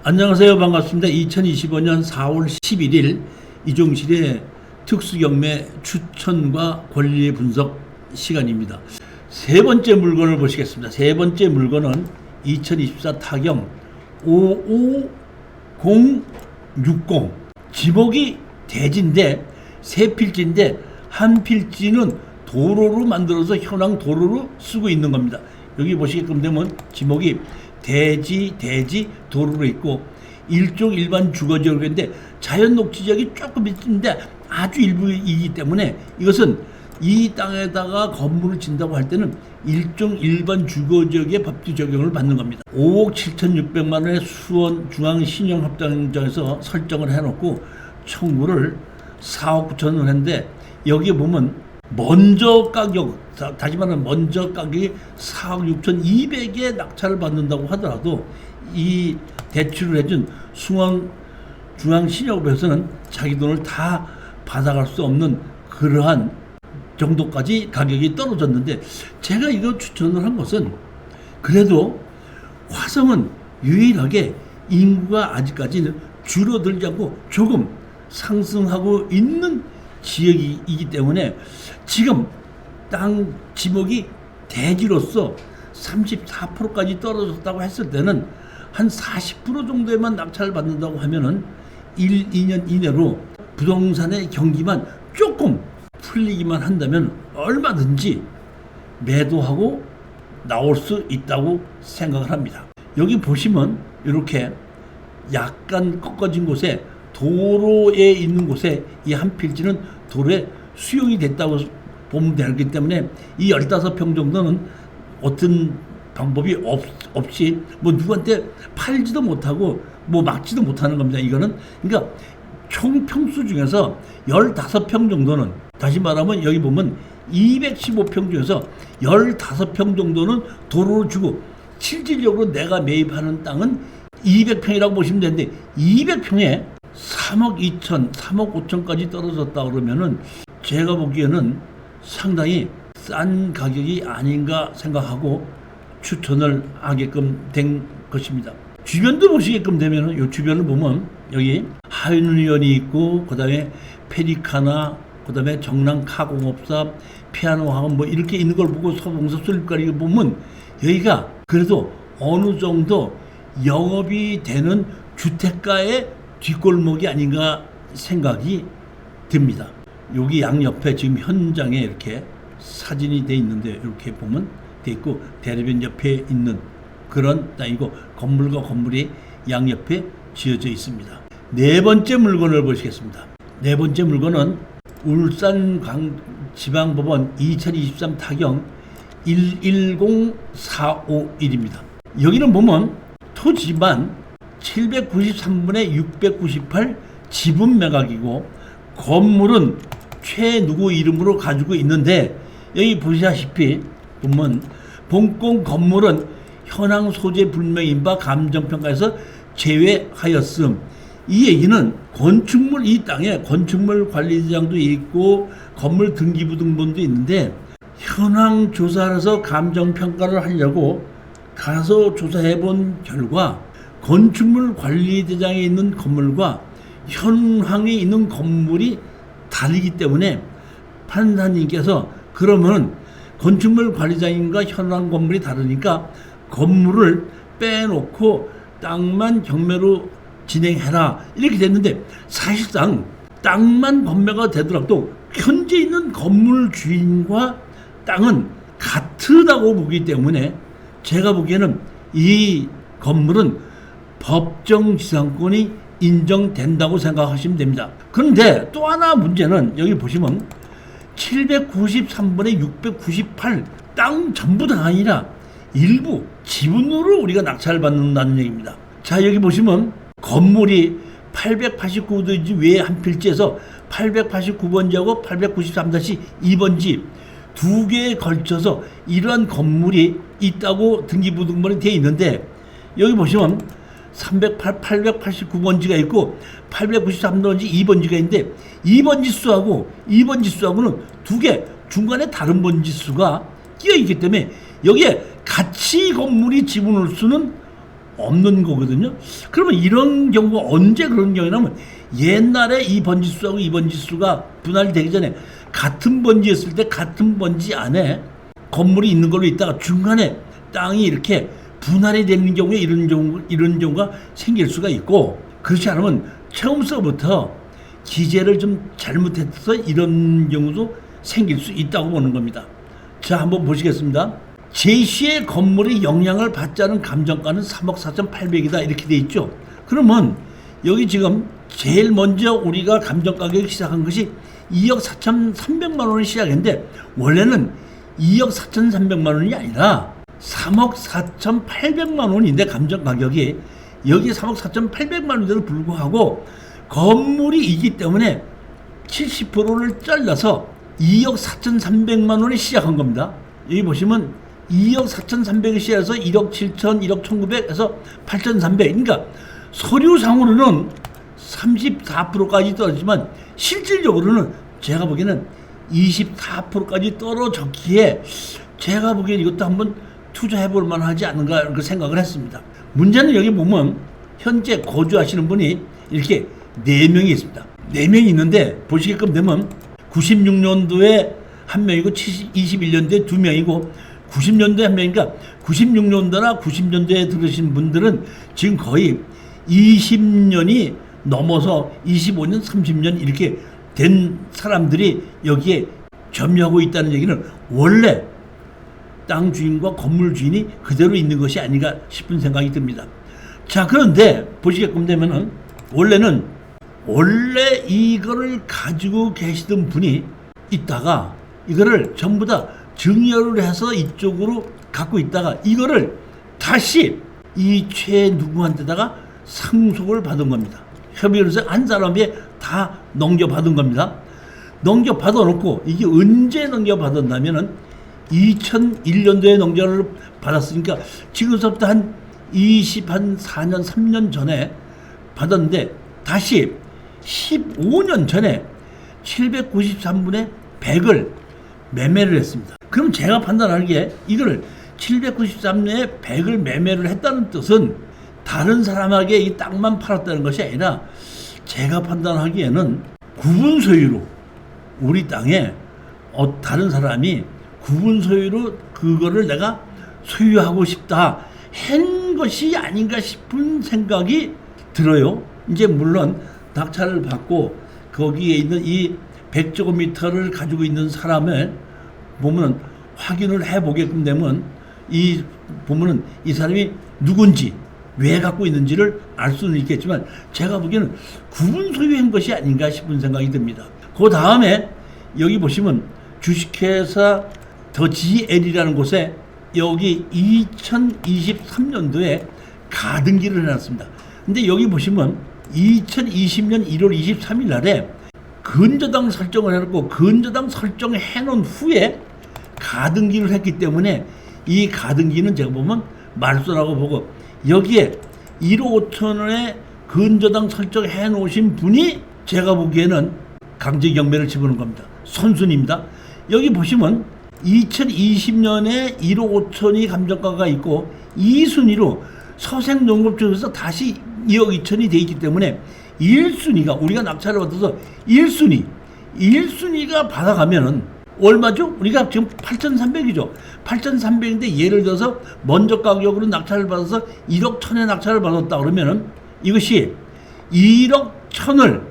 안녕하세요. 반갑습니다. 2025년 4월 11일 이종실의 특수경매 추천과 권리 분석 시간입니다. 세 번째 물건을 보시겠습니다. 세 번째 물건은 2024 타경 55060 지목이 대지인데 세 필지인데 한 필지는 도로로 만들어서 현황 도로로 쓰고 있는 겁니다. 여기 보시게끔 되면 지목이 대지 도로로 있고 일종 일반 주거지역인데 자연 녹지지역이 조금 있는데 아주 일부이기 때문에 이것은 이 땅에다가 건물을 짓는다고 할 때는 일종 일반 주거지역의 법규 적용을 받는 겁니다. 5억 7,600만 원의 수원 중앙신용합당장에서 설정을 해놓고 청구를 4억 9천 원 했는데 여기에 보면 먼저 가격, 다시 말하면 먼저 가격이 4억 6,200에 낙찰을 받는다고 하더라도 이 대출을 해준 수원 중앙신용업에서는 자기 돈을 다 받아갈 수 없는 그러한 정도까지 가격이 떨어졌는데 제가 이거 추천을 한 것은 그래도 화성은 유일하게 인구가 아직까지는 줄어들지 않고 조금 상승하고 있는 지역이기 때문에 지금 땅 지목이 대지로서 34%까지 떨어졌다고 했을 때는 한 40% 정도에만 낙찰을 받는다고 하면은 1, 2년 이내로 부동산의 경기만 조금 풀리기만 한다면 얼마든지 매도하고 나올 수 있다고 생각을 합니다. 여기 보시면 이렇게 약간 꺾어진 곳에 도로에 있는 곳에 이 한 필지는 도로에 수용이 됐다고 보면 되기 때문에 이 15평 정도는 어떤 방법이 없이 뭐 누구한테 팔지도 못하고 뭐 막지도 못하는 겁니다. 이거는 그러니까 총 평수 중에서 15평 정도는 다시 말하면 여기 보면 215평 중에서 15평 정도는 도로를 주고 실질적으로 내가 매입하는 땅은 200평이라고 보시면 되는데 200평에 3억 2천, 3억 5천까지 떨어졌다 그러면은 제가 보기에는 상당히 싼 가격이 아닌가 생각하고 추천을 하게끔 된 것입니다. 주변도 보시게끔 되면은 이 주변을 보면 여기 하윤의원이 있고 그다음에 페리카나 그다음에 정랑 카공업사 피아노 학원 뭐 이렇게 있는 걸 보고 서봉사 수립가리를 보면 여기가 그래도 어느 정도 영업이 되는 주택가의 뒷골목이 아닌가 생각이 듭니다. 여기 양옆에 지금 현장에 이렇게 사진이 돼 있는데 이렇게 보면 돼 있고 대로변 옆에 있는 그런 땅이고 건물과 건물이 양옆에 지어져 있습니다. 네 번째 물건을 보시겠습니다. 네 번째 물건은 울산지방법원 2023 타경 110451입니다. 여기는 보면 토지만 793분의 698 지분 매각이고 건물은 최 누구 이름으로 가지고 있는데 여기 보시다시피 보면 본건 건물은 현황 소재 불명인 바 감정평가에서 제외하였음. 이 얘기는 건축물 이 땅에 건축물 관리대장도 있고 건물 등기부등본도 있는데 현황 조사를 해서 감정평가를 하려고 가서 조사해 본 결과 건축물 관리대장에 있는 건물과 현황에 있는 건물이 다르기 때문에 판사님께서 그러면 건축물 관리장인과 현황 건물이 다르니까 건물을 빼놓고 땅만 경매로 진행해라 이렇게 됐는데 사실상 땅만 경매가 되더라도 현재 있는 건물 주인과 땅은 같다고 보기 때문에 제가 보기에는 이 건물은 법정지상권이 인정된다고 생각하시면 됩니다. 그런데 또 하나 문제는 여기 보시면 793분의 698 땅 전부 다 아니라 일부 지분으로 우리가 낙찰을 받는다는 얘기입니다. 자 여기 보시면 건물이 889도지 외에 한 필지에서 889번지하고 893-2번지 두 개에 걸쳐서 이러한 건물이 있다고 등기부등본이 되어 있는데 여기 보시면 889번지가 있고 893번지 2번지가 있는데 2번지 수하고 2번지 수하고는 두 개 중간에 다른 번지 수가 끼어 있기 때문에 여기에 같이 건물이 지분을 수는 없는 거거든요. 그러면 이런 경우가 언제 그런 경우냐면 옛날에 이 번지수하고 이 번지수가 분할이 되기 전에 같은 번지였을 때 같은 번지 안에 건물이 있는 걸로 있다가 중간에 땅이 이렇게 분할이 되는 경우에 이런 경우가 생길 수가 있고, 그렇지 않으면 처음서부터 기재를 좀 잘못해서 이런 경우도 생길 수 있다고 보는 겁니다. 자, 한번 보시겠습니다. 제시의 건물이 영향을 받지 않은 감정가는 3억 4,800이다 이렇게 돼 있죠. 그러면 여기 지금 제일 먼저 우리가 감정가격이 시작한 것이 2억 4,300만 원을 시작했는데 원래는 2억 4,300만 원이 아니라 3억 4,800만 원인데 감정가격이 여기 3억 4,800만 원인데도 불구하고 건물이 있기 때문에 70%를 잘라서 2억 4,300만 원에 시작한 겁니다. 여기 보시면 2억 4,300에 시작해서 1억 7천, 1억 1,900에서 8,300. 그러니까 서류상으로는 34%까지 떨어지지만 실질적으로는 제가 보기에는 24%까지 떨어졌기에 제가 보기엔 이것도 한번 투자해볼 만하지 않은가 이렇게 생각을 했습니다. 문제는 여기 보면 현재 거주하시는 분이 이렇게 4명이 있습니다. 4명이 있는데 보시게끔 되면 96년도에 1명이고 21년도에 2명이고 90년도에 1명이니까 96년도나 90년도에 들으신 분들은 지금 거의 20년이 넘어서 25년, 30년 이렇게 된 사람들이 여기에 점유하고 있다는 얘기는 원래 땅 주인과 건물 주인이 그대로 있는 것이 아닌가 싶은 생각이 듭니다. 자, 그런데 보시게끔 되면은 원래 이거를 가지고 계시던 분이 있다가 이거를 전부 다 증여를 해서 이쪽으로 갖고 있다가 이거를 다시 이 최 누구한테다가 상속을 받은 겁니다. 협의를 한 사람에 다 넘겨받은 겁니다. 넘겨받아 놓고 이게 언제 넘겨받았냐면은 2001년도에 넘겨를 받았으니까 지금부터 한 4년, 3년 전에 받았는데 다시 15년 전에 793분의 100을 매매를 했습니다. 그럼 제가 판단하기에 이거를 793년에 100을 매매를 했다는 뜻은 다른 사람에게 이 땅만 팔았다는 것이 아니라 제가 판단하기에는 구분 소유로 우리 땅에 다른 사람이 구분 소유로 그거를 내가 소유하고 싶다 한 것이 아닌가 싶은 생각이 들어요. 이제 물론 낙찰을 받고 거기에 있는 이 100제곱미터를 가지고 있는 사람을 보면 확인을 해보게끔 되면 보면은 이 사람이 누군지 왜 갖고 있는지를 알 수는 있겠지만 제가 보기에는 구분 소유한 것이 아닌가 싶은 생각이 듭니다. 그 다음에 여기 보시면 주식회사 더 GL이라는 곳에 여기 2023년도에 가등기를 해놨습니다. 근데 여기 보시면 2020년 1월 23일 날에 근저당 설정을 해놓고 근저당 설정을 해놓은 후에 가등기를 했기 때문에 이 가등기는 제가 보면 말소라고 보고 여기에 1억 5천원에 근저당 설정해 놓으신 분이 제가 보기에는 강제경매를 집어넣은 겁니다. 선순입니다. 여기 보시면 2020년에 1억 5천이 감정가가 있고 2순위로 서생농업 쪽에서 다시 2억 2천이 돼 있기 때문에 1순위가 우리가 낙찰을 받아서 1순위가 받아가면은 얼마죠? 우리가 지금 8,300이죠. 8,300인데 예를 들어서 먼저 가격으로 낙찰을 받아서 1억 1천에 낙찰을 받았다 그러면은 이것이 1억 1천을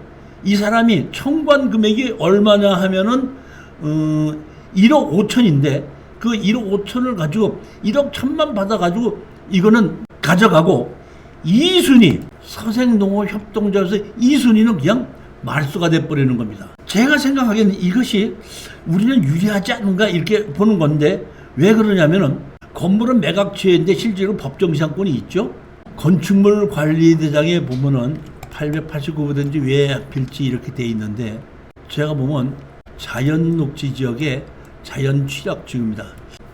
이 사람이 청구한 금액이 얼마냐 하면은 1억 5천인데 그 1억 5천을 가지고 1억 1천만 받아가지고 이거는 가져가고 2순위 서생농업협동조합에서 2순위는 그냥 말소가 돼버리는 겁니다. 제가 생각하기에는 이것이 우리는 유리하지 않은가 이렇게 보는 건데 왜 그러냐면은 건물은 매각처인데 실제로 법정시장권이 있죠. 건축물 관리대장에 보면은 889호든지 왜 필지 이렇게 돼 있는데 제가 보면 자연녹지 지역의 자연취락지구입니다.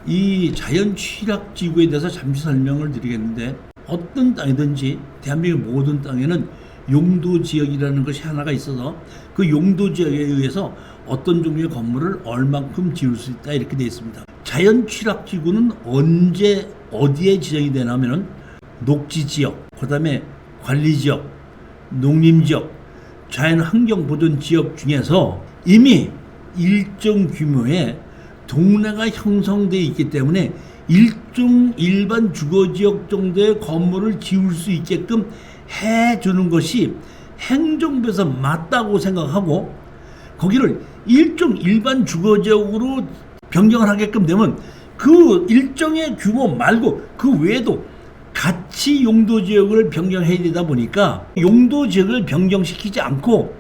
이 자연취락지구에 대해서 잠시 설명을 드리겠는데 어떤 땅이든지 대한민국 모든 땅에는 용도지역이라는 것이 하나가 있어서 그 용도지역에 의해서 어떤 종류의 건물을 얼만큼 지을 수 있다 이렇게 되어 있습니다. 자연취락지구는 언제 어디에 지정이 되냐면은 녹지지역, 그 다음에 관리지역, 농림지역, 자연환경보존지역 중에서 이미 일정 규모의 동네가 형성되어 있기 때문에 일반 주거지역 정도의 건물을 지을 수 있게끔 해주는 것이 행정부에서 맞다고 생각하고, 거기를 일반 주거지역으로 변경을 하게끔 되면 그 일정의 규모 말고 그 외에도 같이 용도지역을 변경해야 되다 보니까 용도지역을 변경시키지 않고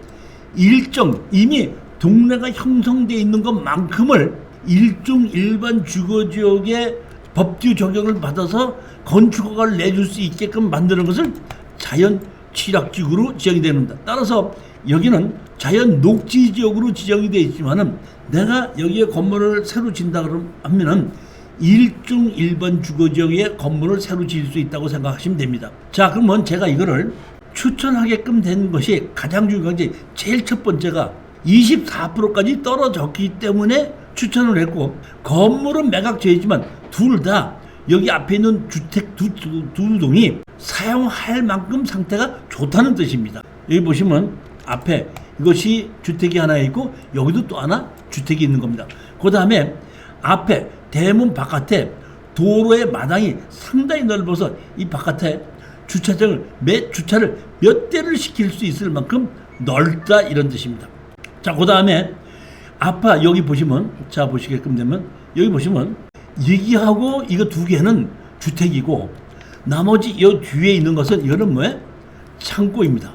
이미 동네가 형성되어 있는 것만큼을 일반 주거지역의 법규 적용을 받아서 건축허가를 내줄 수 있게끔 만드는 것을 자연 취락지구로 지정이 됩니다. 따라서 여기는 자연 녹지지역으로 지정이 되어 있지만은 내가 여기에 건물을 새로 짓는다 그러면은 일반 주거지역의 건물을 새로 지을 수 있다고 생각하시면 됩니다. 자, 그러면 제가 이거를 추천하게끔 된 것이 가장 중요한 게 제일 첫 번째가 24%까지 떨어졌기 때문에 추천을 했고, 건물은 매각되어 있지만 둘 다 여기 앞에 있는 주택 두 동이 사용할 만큼 상태가 좋다는 뜻입니다. 여기 보시면 앞에 이것이 주택이 하나 있고 여기도 또 하나 주택이 있는 겁니다. 그 다음에 앞에 대문 바깥에 도로의 마당이 상당히 넓어서 이 바깥에 주차를 몇 대를 시킬 수 있을 만큼 넓다, 이런 뜻입니다. 자, 그 다음에 아파 여기 보시면, 자, 보시게끔 되면 여기 보시면 여기하고 이거 두 개는 주택이고 나머지 이 뒤에 있는 것은 이거는 뭐예요? 창고입니다.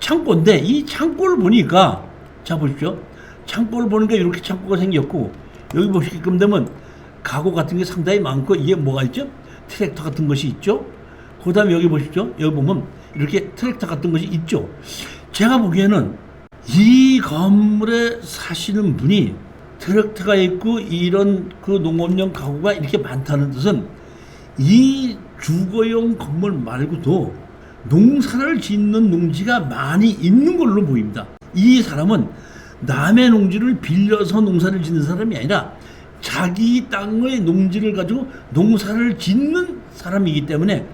창고인데 이 창고를 보니까, 자, 보십시오. 창고를 보니까 이렇게 창고가 생겼고, 여기 보시게끔 되면 가구 같은 게 상당히 많고, 이게 뭐가 있죠? 트랙터 같은 것이 있죠. 그 다음에 여기 보십시오. 여기 보면 이렇게 트랙터 같은 것이 있죠. 제가 보기에는 이 건물에 사시는 분이 트랙터가 있고 이런 그 농업용 가구가 이렇게 많다는 뜻은 이 주거용 건물 말고도 농사를 짓는 농지가 많이 있는 걸로 보입니다. 이 사람은 남의 농지를 빌려서 농사를 짓는 사람이 아니라 자기 땅의 농지를 가지고 농사를 짓는 사람이기 때문에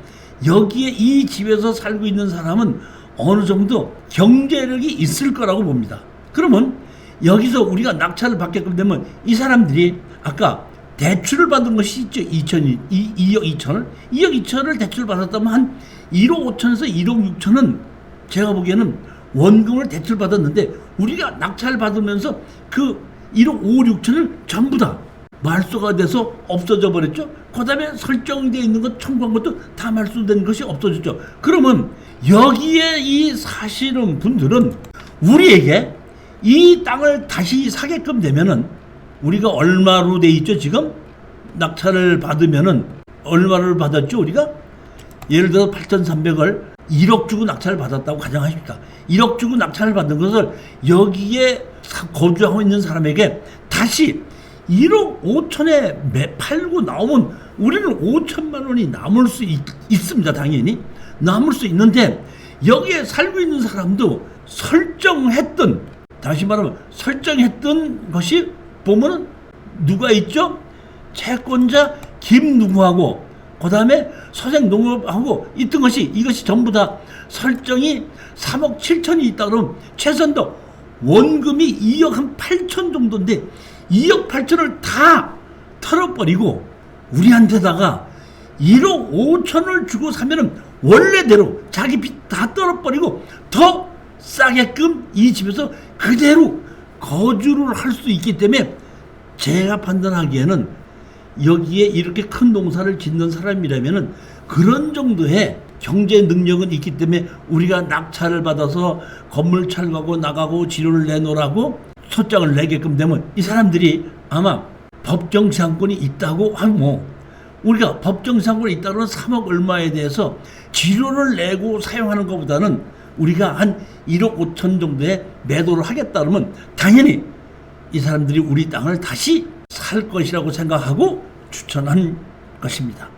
여기에 이 집에서 살고 있는 사람은 어느 정도 경제력이 있을 거라고 봅니다. 그러면 여기서 우리가 낙찰을 받게끔 되면 이 사람들이 아까 대출을 받은 것이 있죠. 2억 2천을. 2억 2천을 대출을 받았다면 한 1억 5천에서 1억 6천은 제가 보기에는 원금을 대출 받았는데 우리가 낙찰을 받으면서 그 1억 5, 6천을 전부 다 말소가 돼서 없어져 버렸죠. 그 다음에 설정되어 있는 것, 청구한 것도 다 말소된 것이 없어졌죠. 그러면 여기에 이 사시는 분들은 우리에게 이 땅을 다시 사게끔 되면은 우리가 얼마로 돼 있죠? 지금 낙찰을 받으면은 얼마를 받았죠? 우리가 예를 들어 8,300을 1억 주고 낙찰을 받았다고 가정하십시다. 1억 주고 낙찰을 받은 것을 여기에 거주하고 있는 사람에게 다시 1억 5천에 팔고 나오면 우리는 5천만 원이 남을 수 있습니다. 당연히 남을 수 있는데 여기에 살고 있는 사람도 다시 말하면 설정했던 것이 보면은 누가 있죠? 채권자 김누구하고 그 다음에 서생농업하고 있던 것이, 이것이 전부 다 설정이 3억 7천이 있다 그러면 최선도 원금이 2억 한 8천 정도인데 2억 8천을 다 털어버리고 우리한테다가 1억 5천을 주고 사면은 원래대로 자기 빚 다 떨어버리고 더 싸게끔 이 집에서 그대로 거주를 할 수 있기 때문에 제가 판단하기에는 여기에 이렇게 큰 농사를 짓는 사람이라면은 그런 정도의 경제 능력은 있기 때문에 우리가 낙찰을 받아서 건물 철거하고 나가고 지료를 내놓으라고 소장을 내게끔 되면 이 사람들이 아마 법정지상권이 있다고 하고, 우리가 법정지상권이 있다고 하면 3억 얼마에 대해서 지료를 내고 사용하는 것보다는 우리가 한 1억 5천 정도에 매도를 하겠다 그러면 당연히 이 사람들이 우리 땅을 다시 살 것이라고 생각하고 추천한 것입니다.